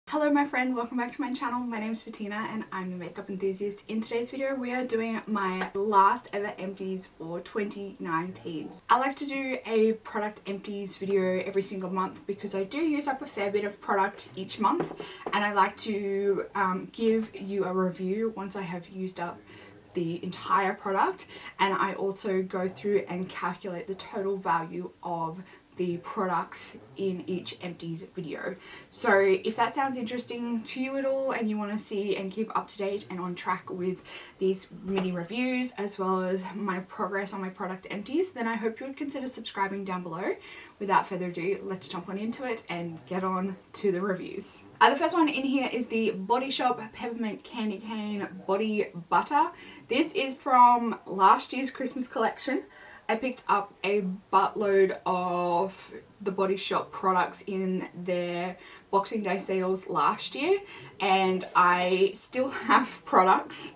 Hello my friend, welcome back to my channel. My name is Bettina and I'm a makeup enthusiast. In today's video we are doing my last ever empties for 2019. I like to do a product empties video every single month because I do use up a fair bit of product each month, and I like to give you a review once I have used up the entire product, and I also go through and calculate the total value of the products in each empties video. So if that sounds interesting to you at all and you want to see and keep up to date and on track with these mini reviews as well as my progress on my product empties, then I hope you would consider subscribing down below. Without further ado, let's jump on into it and get on to the reviews. The first one in here is the Body Shop Peppermint Candy Cane Body Butter. This is from last year's Christmas collection. I picked up a buttload of the Body Shop products in their Boxing Day sales last year, and I still have products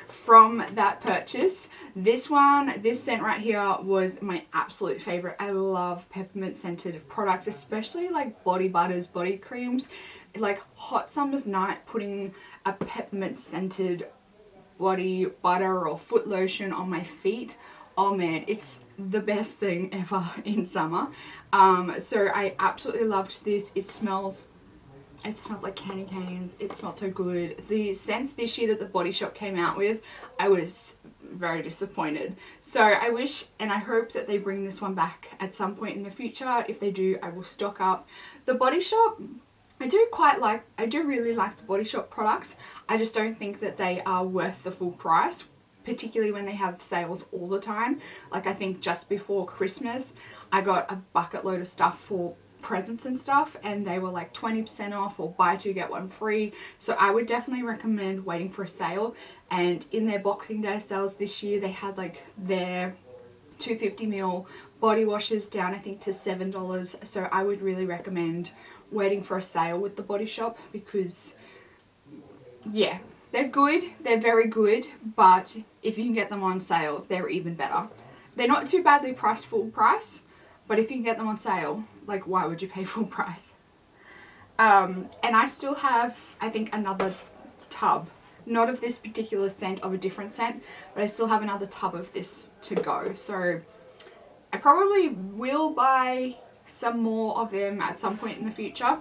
from that purchase. This scent right here was my absolute favorite. I love peppermint scented products, especially like body butters, body creams. Like hot summer's night, putting a peppermint scented body butter or foot lotion on my feet, oh man, it's the best thing ever in summer. So I absolutely loved this. It smells like candy canes. It smells so good. The scents this year that the Body Shop came out with, I was very disappointed. So I wish and I hope that they bring this one back at some point in the future. If they do, I will stock up. The Body Shop, I do really like the Body Shop products. I just don't think that they are worth the full price, particularly when they have sales all the time. Like I think just before Christmas I got a bucket load of stuff for presents and stuff, and they were like 20% off or buy two get one free. So I would definitely recommend waiting for a sale. And in their Boxing Day sales this year, they had like their 250ml body washes down I think to $7. So I would really recommend waiting for a sale with the Body Shop, because yeah, they're good, they're very good, but if you can get them on sale, they're even better. They're not too badly priced full price, but if you can get them on sale, like why would you pay full price? And I still have, I think, another tub, not of this particular scent, of a different scent, but I still have another tub of this to go. So I probably will buy some more of them at some point in the future,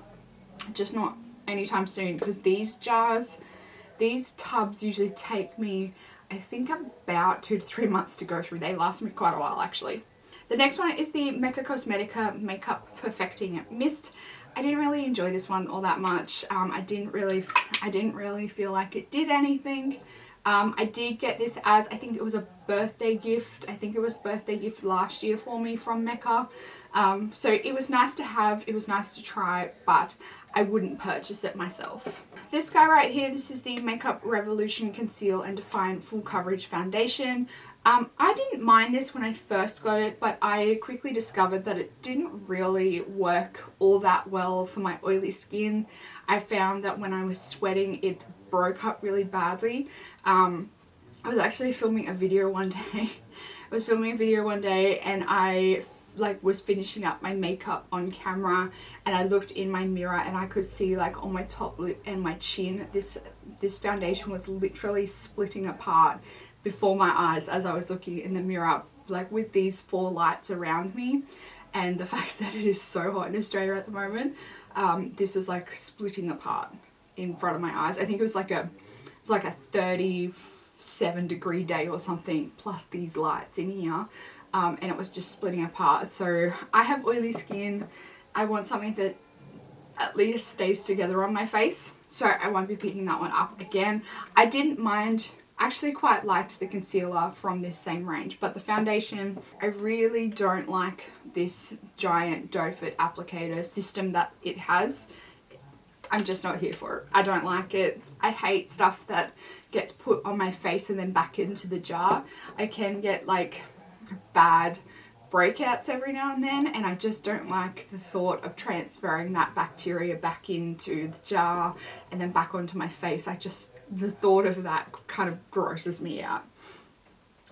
just not anytime soon, because these tubs usually take me, I think, about 2 to 3 months to go through. They last me quite a while actually. The next one is the Mecca Cosmetica Makeup Perfecting Mist. I didn't really enjoy this one all that much. I didn't really feel like it did anything. I did get this as, I think it was a birthday gift. I think it was birthday gift last year for me from Mecca. So it was nice to have, it was nice to try, but I wouldn't purchase it myself. This guy right here, this is the Makeup Revolution Conceal and Define Full Coverage Foundation. I didn't mind this when I first got it, but I quickly discovered that it didn't really work all that well for my oily skin. I found that when I was sweating, it broke up really badly. I was actually filming a video one day. And I was finishing up my makeup on camera, and I looked in my mirror and I could see like on my top lip and my chin, this foundation was literally splitting apart before my eyes as I was looking in the mirror, like with these 4 lights around me. And the fact that it is so hot in Australia at the moment, this was like splitting apart in front of my eyes. I think it was like a 37-degree day or something, plus these lights in here, and it was just splitting apart. So I have oily skin. I want something that at least stays together on my face, so I won't be picking that one up again. I didn't mind, actually quite liked the concealer from this same range, but the foundation, I really don't like this giant doe foot applicator system that it has. I'm just not here for it. I don't like it. I hate stuff that gets put on my face and then back into the jar. I can get like bad breakouts every now and then, and I just don't like the thought of transferring that bacteria back into the jar and then back onto my face. The thought of that kind of grosses me out.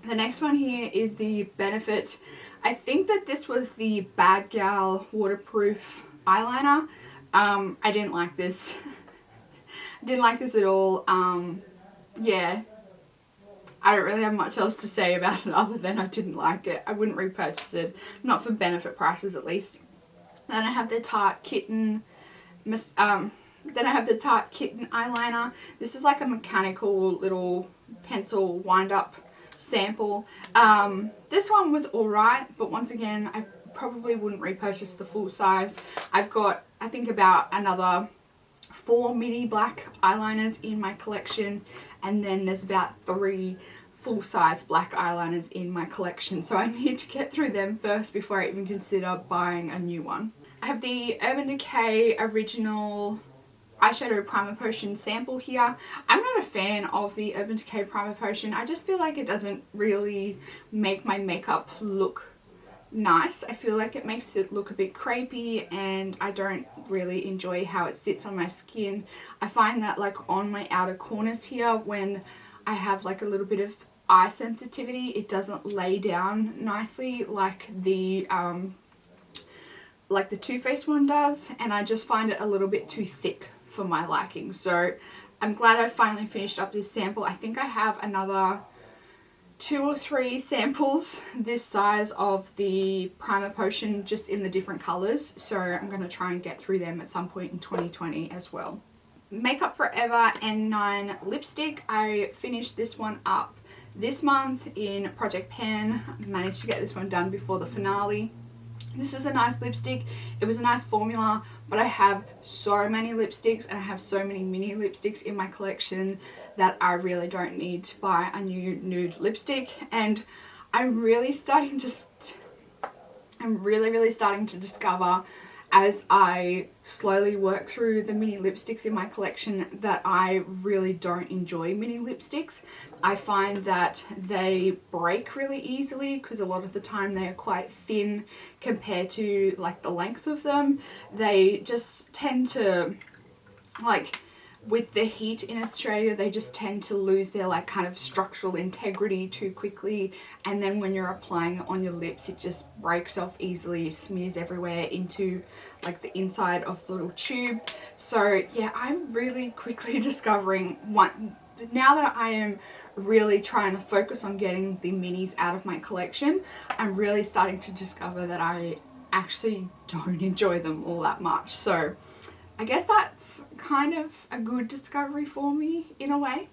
The next one here is the Benefit. I think that this was the Bad Gal waterproof eyeliner. I didn't like this. I didn't like this at all. Yeah, I don't really have much else to say about it other than I didn't like it. I wouldn't repurchase it, not for benefit prices at least. Then I have the Tarte Kitten, eyeliner. This is like a mechanical little pencil wind up sample. This one was alright, but once again, I probably wouldn't repurchase the full size. I've got, I think, about another 4 mini black eyeliners in my collection, and then there's about 3 full-size black eyeliners in my collection, so I need to get through them first before I even consider buying a new one. I have the Urban Decay Original Eyeshadow Primer Potion sample here. I'm not a fan of the Urban Decay Primer Potion. I just feel like it doesn't really make my makeup look nice. I feel like it makes it look a bit crepey, and I don't really enjoy how it sits on my skin. I find that like on my outer corners here, when I have like a little bit of eye sensitivity, it doesn't lay down nicely like the Too Faced one does, and I just find it a little bit too thick for my liking. So I'm glad I finally finished up this sample. I think I have another 2 or 3 samples this size of the primer potion, just in the different colors, so I'm going to try and get through them at some point in 2020 as well. Makeup Forever N9 lipstick. I finished this one up this month in Project Pan. Managed to get this one done before the finale. This was a nice lipstick. It was a nice formula, but I have so many lipsticks and I have so many mini lipsticks in my collection that I really don't need to buy a new nude lipstick. And I'm really starting to discover, as I slowly work through the mini lipsticks in my collection, that I really don't enjoy mini lipsticks. I find that they break really easily because a lot of the time they are quite thin compared to like the length of them. They just tend to, like, with the heat in Australia, they just tend to lose their like kind of structural integrity too quickly, and then when you're applying it on your lips, it just breaks off easily, smears everywhere into like the inside of the little tube. So yeah, I'm really quickly discovering now that I am really trying to focus on getting the minis out of my collection, I'm really starting to discover that I actually don't enjoy them all that much. So I guess that's kind of a good discovery for me in a way.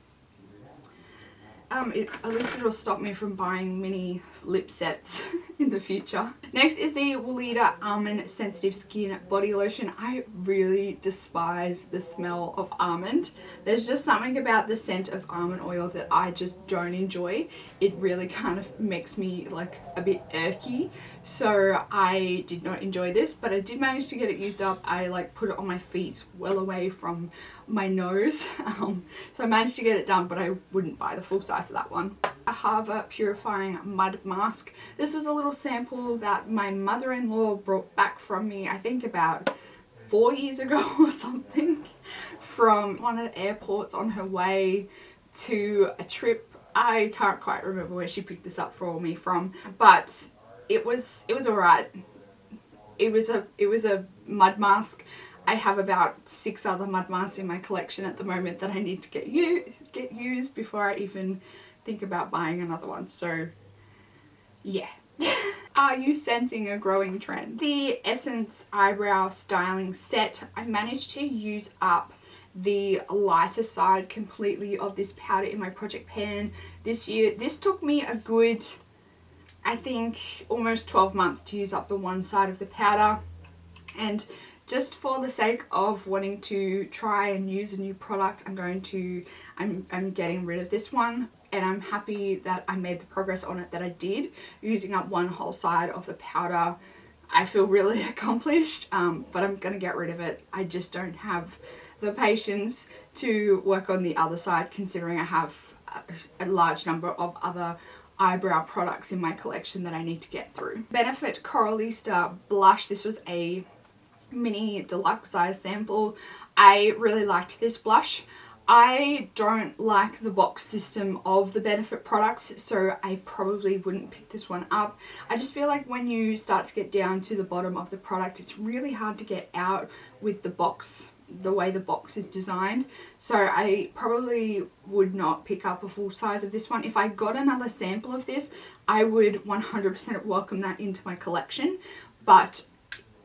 At least it'll stop me from buying mini lip sets in the future. Next is the Weleda Almond Sensitive Skin Body Lotion. I really despise the smell of almond. There's just something about the scent of almond oil that I just don't enjoy. It really kind of makes me like a bit irky. So I did not enjoy this, but I did manage to get it used up. I like put it on my feet well away from my nose. So I managed to get it done, but I wouldn't buy the full size of that one. Ahava Purifying Mud Mask. This was a little sample that my mother-in-law brought back from me, I think about 4 years ago or something, from one of the airports on her way to a trip. I can't quite remember where she picked this up for me from, but it was alright. It was a mud mask. I have about 6 other mud masks in my collection at the moment that I need to get used before I even think about buying another one. So yeah. Are you sensing a growing trend? The Essence Eyebrow Styling Set. I managed to use up the lighter side completely of this powder in my Project Pan this year. This took me a good, I think, almost 12 months to use up the one side of the powder. And just for the sake of wanting to try and use a new product, I'm getting rid of this one, and I'm happy that I made the progress on it that I did, using up one whole side of the powder. I feel really accomplished, but I'm gonna get rid of it. I just don't have the patience to work on the other side, considering I have a large number of other eyebrow products in my collection that I need to get through. Benefit Coralista Blush. This was a mini deluxe size sample. I really liked this blush. I don't like the box system of the Benefit products, so I probably wouldn't pick this one up. I just feel like when you start to get down to the bottom of the product, it's really hard to get out with the box, the way the box is designed. So I probably would not pick up a full size of this one. If I got another sample of this, I would 100% welcome that into my collection, but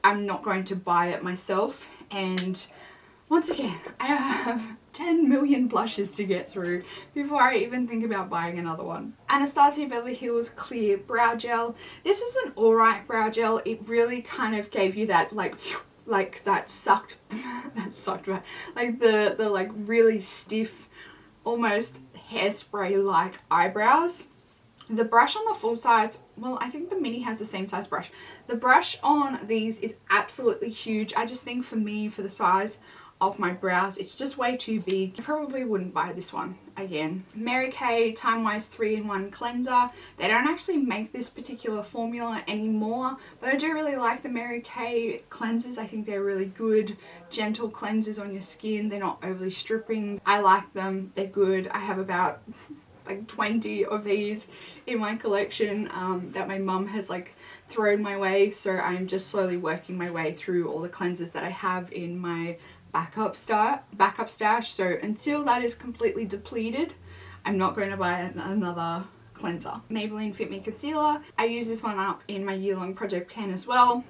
I'm not going to buy it myself. And once again, I have 10 million blushes to get through before I even think about buying another one. Anastasia Beverly Hills Clear Brow Gel. This was an alright brow gel. It really kind of gave you that like that sucked like the like really stiff, almost hairspray like eyebrows. The brush on the full size, well, I think the mini has the same size brush. The brush on these is absolutely huge. I just think for me, for the size of my brows, it's just way too big. I probably wouldn't buy this one again. Mary Kay Timewise 3-in-1 Cleanser. They don't actually make this particular formula anymore, but I do really like the Mary Kay cleansers. I think they're really good, gentle cleansers on your skin. They're not overly stripping. I like them. They're good. I have about like 20 of these in my collection that my mum has like thrown my way, so I'm just slowly working my way through all the cleansers that I have in my backup stash. So until that is completely depleted, I'm not going to buy another cleanser. Maybelline Fit Me Concealer. I use this one up in my year-long project pan as well.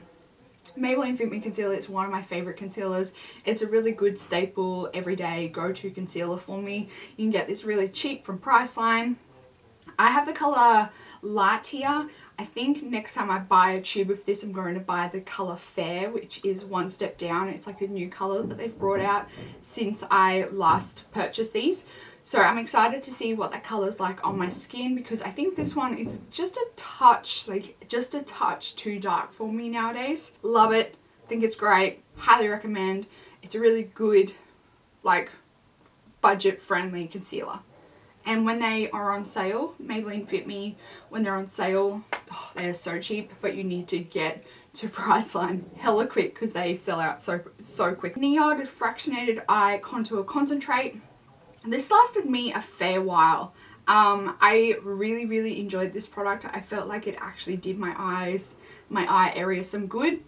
Maybelline Fit Me Concealer is one of my favorite concealers. It's a really good staple, everyday go-to concealer for me. You can get this really cheap from Priceline. I have the color Light here. I think next time I buy a tube of this, I'm going to buy the color Fair, which is one step down. It's like a new color that they've brought out since I last purchased these. So I'm excited to see what that color's like on my skin, because I think this one is just a touch, like just a touch too dark for me nowadays. Love it. Think it's great. Highly recommend. It's a really good, like, budget friendly concealer. And when they are on sale, Maybelline Fit Me, when they're on sale, oh, they're so cheap, but you need to get to Priceline hella quick because they sell out so quick. NIOD Fractionated Eye Contour Concentrate. This lasted me a fair while. I really enjoyed this product. I felt like it actually did my eye area some good.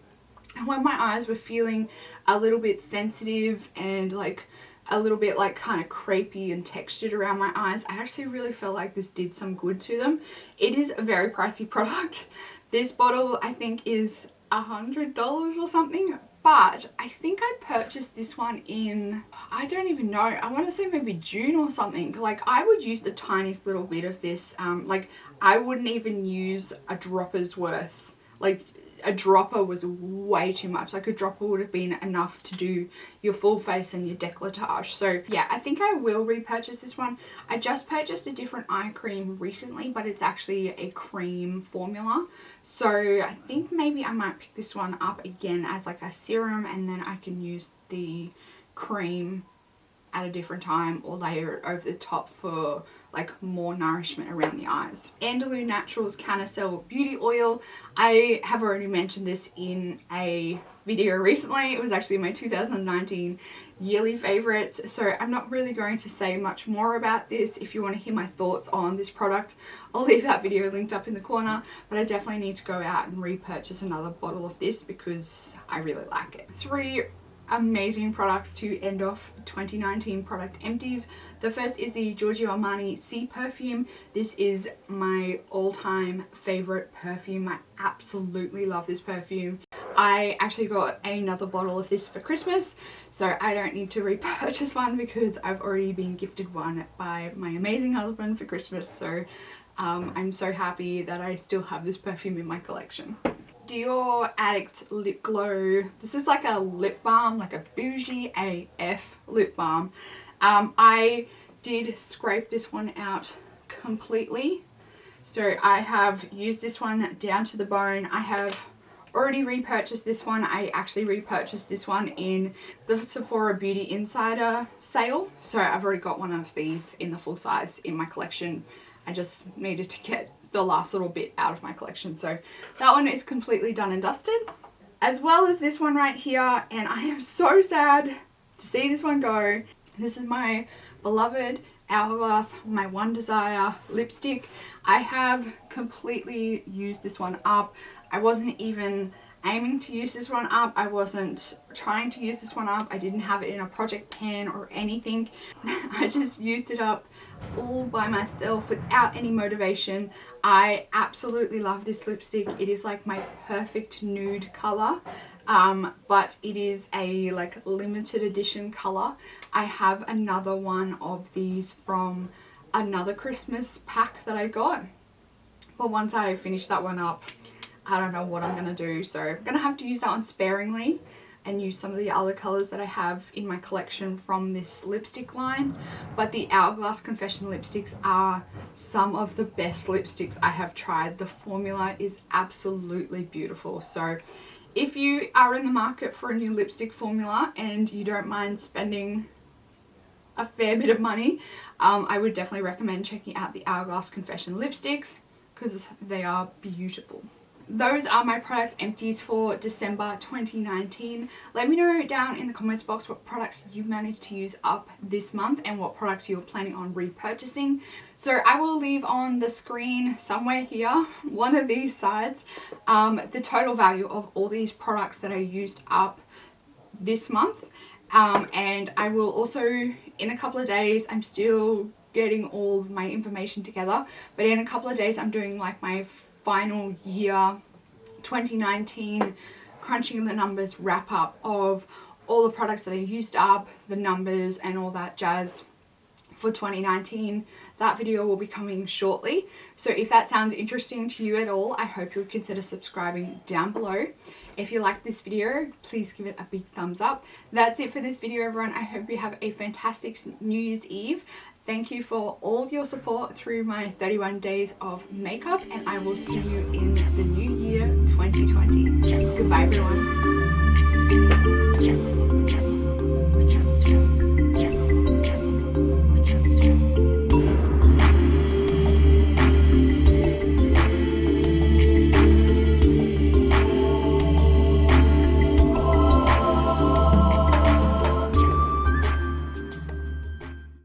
And when my eyes were feeling a little bit sensitive and like a little bit like kind of crepey and textured around my eyes, I actually really felt like this did some good to them. It is a very pricey product. This bottle I think is $100 or something, but I think I purchased this one in, I don't even know, I want to say maybe June or something. Like, I would use the tiniest little bit of this, like I wouldn't even use a dropper's worth. Like, a dropper was way too much. Like, a dropper would have been enough to do your full face and your décolletage. So yeah, I think I will repurchase this one. I just purchased a different eye cream recently, but it's actually a cream formula. So I think maybe I might pick this one up again as like a serum, and then I can use the cream at a different time or layer it over the top for like more nourishment around the eyes. Andalou Naturals CannaCell Beauty Oil. I have already mentioned this in a video recently. It was actually my 2019 yearly favorites, so I'm not really going to say much more about this. If you want to hear my thoughts on this product, I'll leave that video linked up in the corner, but I definitely need to go out and repurchase another bottle of this because I really like it. 3 amazing products to end off 2019 product empties. The first is the Giorgio Armani Sea Perfume. This is my all-time favorite perfume. I absolutely love this perfume. I actually got another bottle of this for Christmas, so I don't need to repurchase one because I've already been gifted one by my amazing husband for Christmas. So I'm so happy that I still have this perfume in my collection. Dior Addict Lip Glow. This is like a lip balm, like a bougie AF lip balm. I did scrape this one out completely. So I have used this one down to the bone. I have already repurchased this one. I actually repurchased this one in the Sephora Beauty Insider sale. So I've already got one of these in the full size in my collection. I just needed to get the last little bit out of my collection. So that one is completely done and dusted, as well as this one right here, and I am so sad to see this one go. This is my beloved Hourglass, my One Desire lipstick. I have completely used this one up. I wasn't even aiming to use this one up. I wasn't trying to use this one up. I didn't have it in a project pan or anything. I just used it up all by myself without any motivation. I absolutely love this lipstick. It is like my perfect nude color, but it is a like limited edition color. I have another one of these from another Christmas pack that I got, but once I finish that one up, I don't know what I'm going to do. So I'm going to have to use that one sparingly and use some of the other colors that I have in my collection from this lipstick line. But the Hourglass Confession lipsticks are some of the best lipsticks I have tried. The formula is absolutely beautiful. So if you are in the market for a new lipstick formula and you don't mind spending a fair bit of money, I would definitely recommend checking out the Hourglass Confession lipsticks because they are beautiful. Those are my product empties for December 2019. Let me know down in the comments box what products you managed to use up this month and what products you're planning on repurchasing. So I will leave on the screen somewhere here, one of these sides, the total value of all these products that I used up this month. And I will also, in a couple of days, I'm still getting all of my information together, but in a couple of days I'm doing like my final year 2019 crunching the numbers wrap up of all the products that I used up, the numbers and all that jazz for 2019. That video will be coming shortly, so if that sounds interesting to you at all, I hope you would consider subscribing down below. If you like this video, please give it a big thumbs up. That's it for this video, everyone. I hope you have a fantastic New Year's Eve. Thank you for all your support through my 31 days of makeup, and I will see you in the new year 2020. Goodbye, everyone.